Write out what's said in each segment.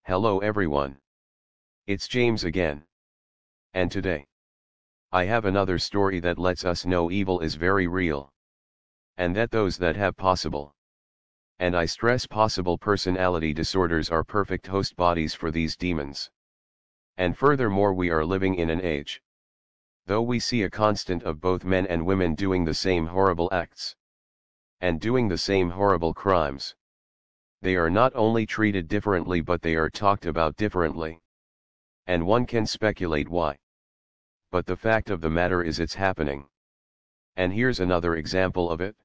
Hello everyone. It's James again. And today, I have another story that lets us know evil is very real. And that those that have possible, and I stress possible personality disorders are perfect host bodies for these demons. And furthermore, we are living in an age, though we see a constant of both men and women doing the same horrible acts, and doing the same horrible crimes. They are not only treated differently but they are talked about differently. And one can speculate why. But the fact of the matter is it's happening. And here's another example of it.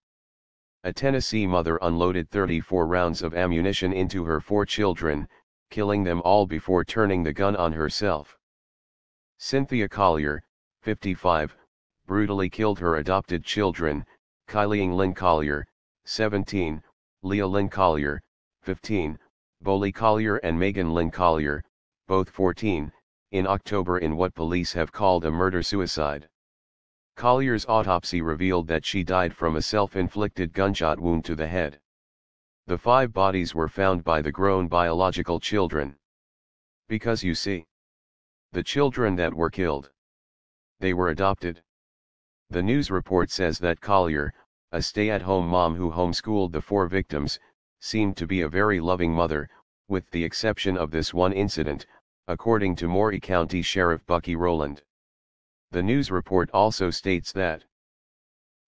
A Tennessee mother unloaded 34 rounds of ammunition into her 4 children, killing them all before turning the gun on herself. Cynthia Collier, 55, brutally killed her adopted children, Kylie Lynn Collier, 17, Leah Lynn Collier, 15, Boley Collier and Megan Lynn Collier, both 14, in October in what police have called a murder-suicide. Collier's autopsy revealed that she died from a self-inflicted gunshot wound to the head. The 5 bodies were found by the grown biological children. Because you see, the children that were killed, they were adopted. The news report says that Collier, a stay-at-home mom who homeschooled the 4 victims, seemed to be a very loving mother, with the exception of this one incident, according to Maury County Sheriff Bucky Rowland. The news report also states that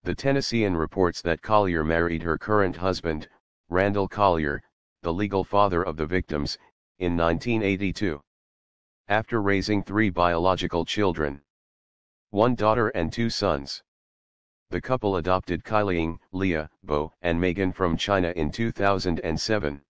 the Tennessean reports that Collier married her current husband, Randall Collier, the legal father of the victims, in 1982. After raising 3 biological children, 1 daughter and 2 sons. The couple adopted Kylie, Leah, Bo, and Megan from China in 2007.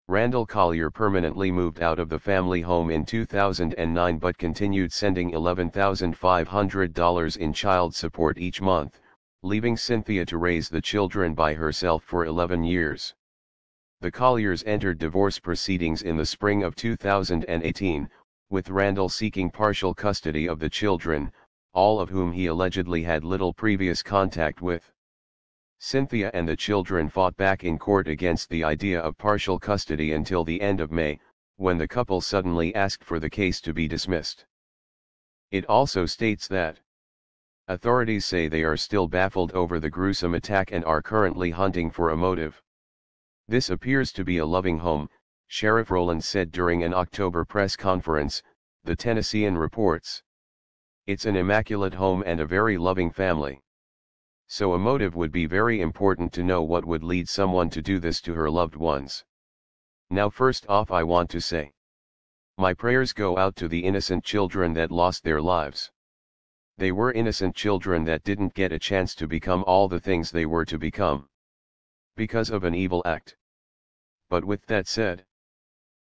Randall Collier permanently moved out of the family home in 2009 but continued sending $11,500 in child support each month, leaving Cynthia to raise the children by herself for 11 years. The Colliers entered divorce proceedings in the spring of 2018, with Randall seeking partial custody of the children, all of whom he allegedly had little previous contact with. Cynthia and the children fought back in court against the idea of partial custody until the end of May, when the couple suddenly asked for the case to be dismissed. It also states that authorities say they are still baffled over the gruesome attack and are currently hunting for a motive. This appears to be a loving home, Sheriff Rowland said during an October press conference, the Tennessean reports. It's an immaculate home and a very loving family. So a motive would be very important to know what would lead someone to do this to her loved ones. Now first off I want to say, my prayers go out to the innocent children that lost their lives. They were innocent children that didn't get a chance to become all the things they were to become, because of an evil act. But with that said,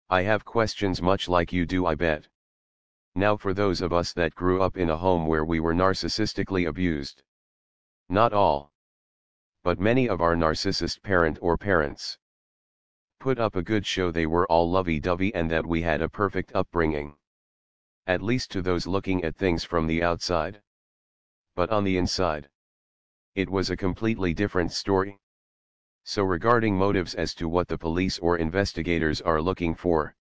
I have questions much like you do, I bet. Now for those of us that grew up in a home where we were narcissistically abused. Not all, but many of our narcissist parent or parents put up a good show they were all lovey-dovey and that we had a perfect upbringing. At least to those looking at things from the outside. But on the inside, it was a completely different story. So regarding motives as to what the police or investigators are looking for,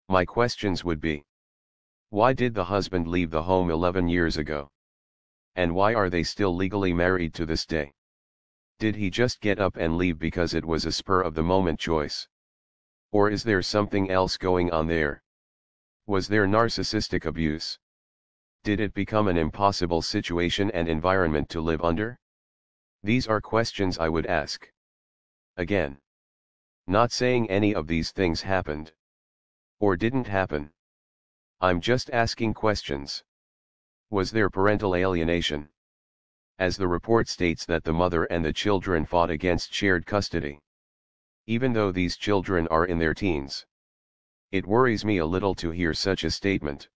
my questions would be: why did the husband leave the home 11 years ago? And why are they still legally married to this day? Did he just get up and leave because it was a spur-of-the-moment choice? Or is there something else going on there? Was there narcissistic abuse? Did it become an impossible situation and environment to live under? These are questions I would ask. Again, not saying any of these things happened or didn't happen. I'm just asking questions. Was there parental alienation? As the report states that the mother and the children fought against shared custody, even though these children are in their teens. It worries me a little to hear such a statement.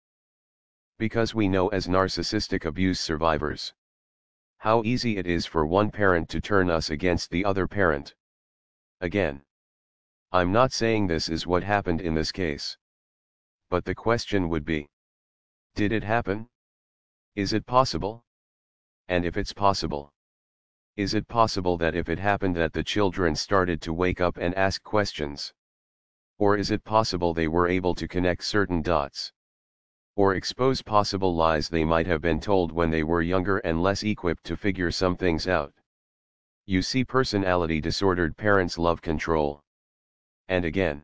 Because we know as narcissistic abuse survivors, how easy it is for one parent to turn us against the other parent. Again, I'm not saying this is what happened in this case. But the question would be, did it happen? Is it possible? And if it's possible, is it possible that if it happened that the children started to wake up and ask questions? Or is it possible they were able to connect certain dots? Or expose possible lies they might have been told when they were younger and less equipped to figure some things out? You see, personality disordered parents love control. And again,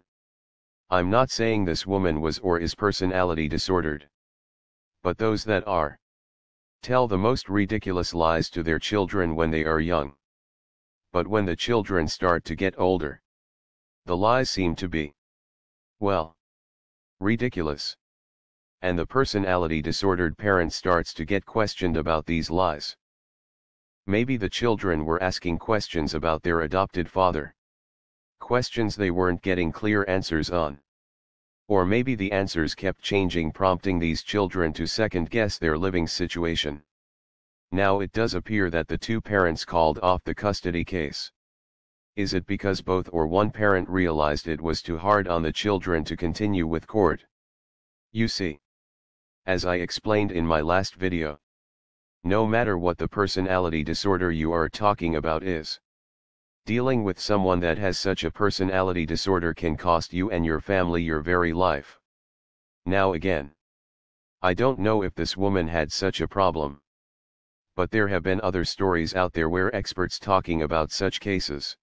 I'm not saying this woman was or is personality disordered. But those that are, tell the most ridiculous lies to their children when they are young. But when the children start to get older, the lies seem to be, well, ridiculous. And the personality disordered parent starts to get questioned about these lies. Maybe the children were asking questions about their adopted father. Questions they weren't getting clear answers on. Or maybe the answers kept changing, prompting these children to second-guess their living situation. Now it does appear that the two parents called off the custody case. Is it because both or one parent realized it was too hard on the children to continue with court? You see, as I explained in my last video, no matter what the personality disorder you are talking about is, dealing with someone that has such a personality disorder can cost you and your family your very life. Now again, I don't know if this woman had such a problem. But there have been other stories out there where experts talking about such cases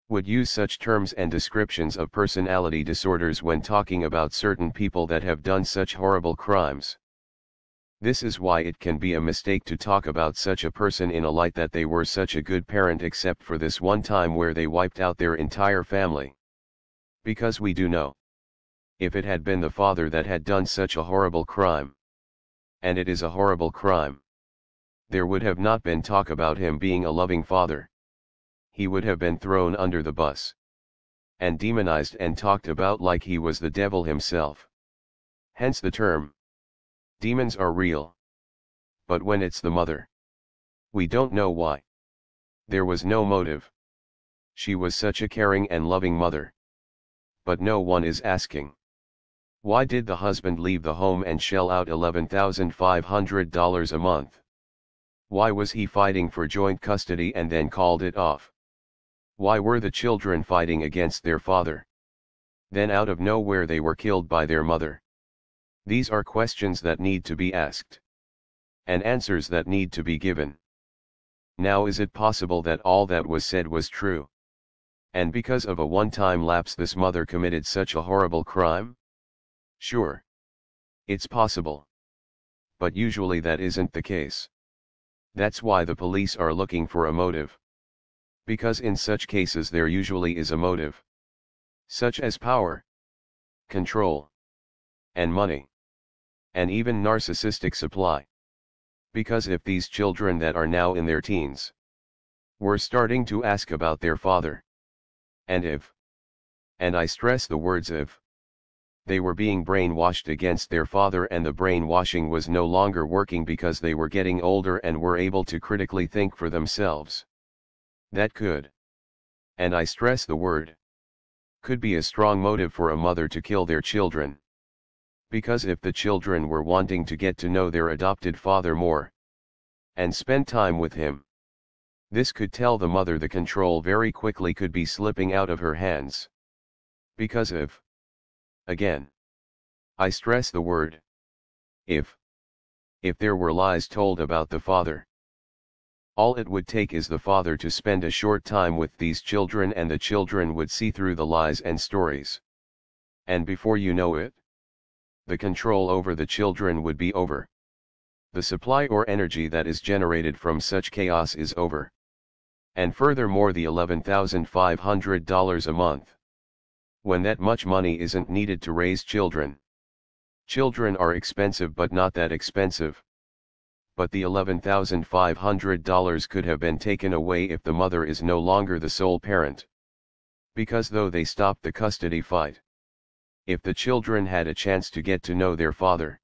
would use such terms and descriptions of personality disorders when talking about certain people that have done such horrible crimes. This is why it can be a mistake to talk about such a person in a light that they were such a good parent except for this one time where they wiped out their entire family. Because we do know, if it had been the father that had done such a horrible crime, and it is a horrible crime, there would have not been talk about him being a loving father. He would have been thrown under the bus and demonized and talked about like he was the devil himself. Hence the term, demons are real. But when it's the mother, we don't know why. There was no motive. She was such a caring and loving mother. But no one is asking, why did the husband leave the home and shell out $11,500 a month? Why was he fighting for joint custody and then called it off? Why were the children fighting against their father? Then out of nowhere they were killed by their mother. These are questions that need to be asked. And answers that need to be given. Now is it possible that all that was said was true? And because of a one-time lapse this mother committed such a horrible crime? Sure. It's possible. But usually that isn't the case. That's why the police are looking for a motive. Because in such cases there usually is a motive. Such as power, control, and money. And even narcissistic supply. Because if these children that are now in their teens were starting to ask about their father, and if, and I stress the words if, they were being brainwashed against their father and the brainwashing was no longer working because they were getting older and were able to critically think for themselves. That could, and I stress the word, could be a strong motive for a mother to kill their children. Because if the children were wanting to get to know their adopted father more, and spend time with him, this could tell the mother the control very quickly could be slipping out of her hands. Because if, again, I stress the word, if there were lies told about the father, all it would take is the father to spend a short time with these children and the children would see through the lies and stories. And before you know it, the control over the children would be over. The supply or energy that is generated from such chaos is over. And furthermore, the $11,500 a month. When that much money isn't needed to raise children. Children are expensive but not that expensive. But the $11,500 could have been taken away if the mother is no longer the sole parent. Because though they stopped the custody fight, if the children had a chance to get to know their father,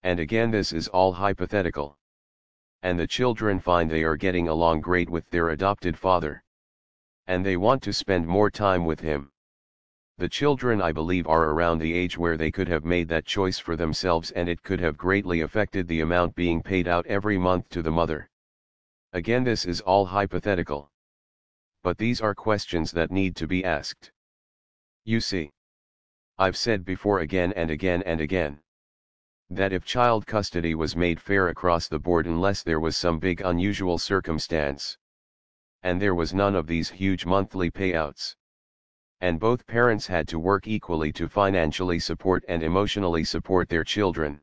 and again this is all hypothetical, and the children find they are getting along great with their adopted father, and they want to spend more time with him. The children, I believe, are around the age where they could have made that choice for themselves and it could have greatly affected the amount being paid out every month to the mother. Again, this is all hypothetical. But these are questions that need to be asked. You see, I've said before again and again and again, that if child custody was made fair across the board unless there was some big unusual circumstance, and there was none of these huge monthly payouts, and both parents had to work equally to financially support and emotionally support their children,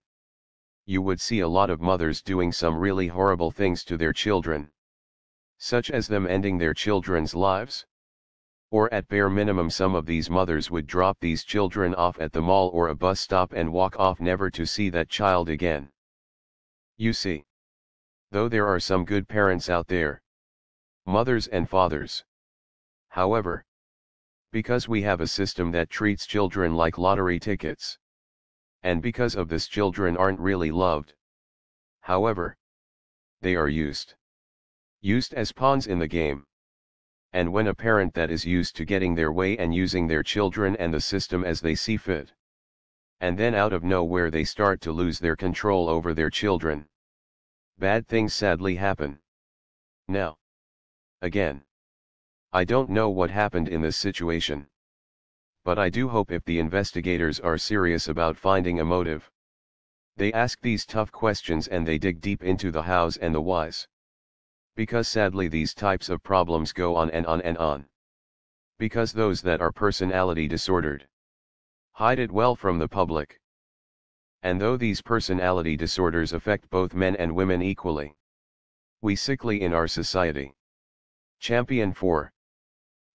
you would see a lot of mothers doing some really horrible things to their children, such as them ending their children's lives. Or at bare minimum some of these mothers would drop these children off at the mall or a bus stop and walk off never to see that child again. You see, though there are some good parents out there, mothers and fathers. However, because we have a system that treats children like lottery tickets, and because of this children aren't really loved. However, they are used as pawns in the game. And when a parent that is used to getting their way and using their children and the system as they see fit, and then out of nowhere they start to lose their control over their children, bad things sadly happen. Now, again, I don't know what happened in this situation, but I do hope if the investigators are serious about finding a motive, they ask these tough questions and they dig deep into the hows and the whys. Because sadly these types of problems go on and on and on. Because those that are personality disordered hide it well from the public. And though these personality disorders affect both men and women equally, we sickly in our society champion for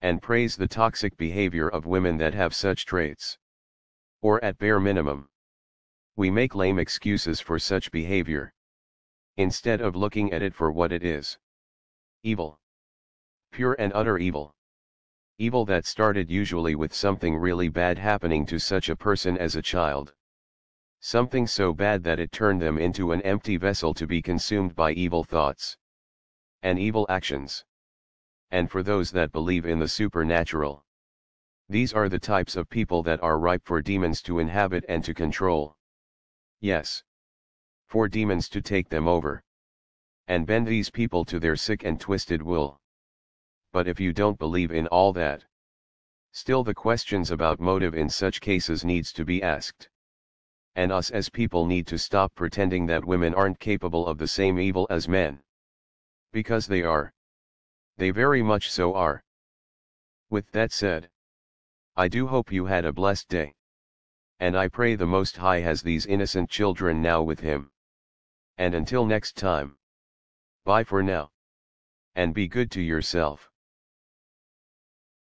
and praise the toxic behavior of women that have such traits. Or at bare minimum, we make lame excuses for such behavior, instead of looking at it for what it is. Evil. Pure and utter evil. Evil that started usually with something really bad happening to such a person as a child. Something so bad that it turned them into an empty vessel to be consumed by evil thoughts and evil actions. And for those that believe in the supernatural, these are the types of people that are ripe for demons to inhabit and to control. Yes. For demons to take them over and bend these people to their sick and twisted will. But if you don't believe in all that, still the questions about motive in such cases needs to be asked. And us as people need to stop pretending that women aren't capable of the same evil as men. Because they are. They very much so are. With that said, I do hope you had a blessed day. And I pray the Most High has these innocent children now with him. And until next time. Bye for now. And be good to yourself.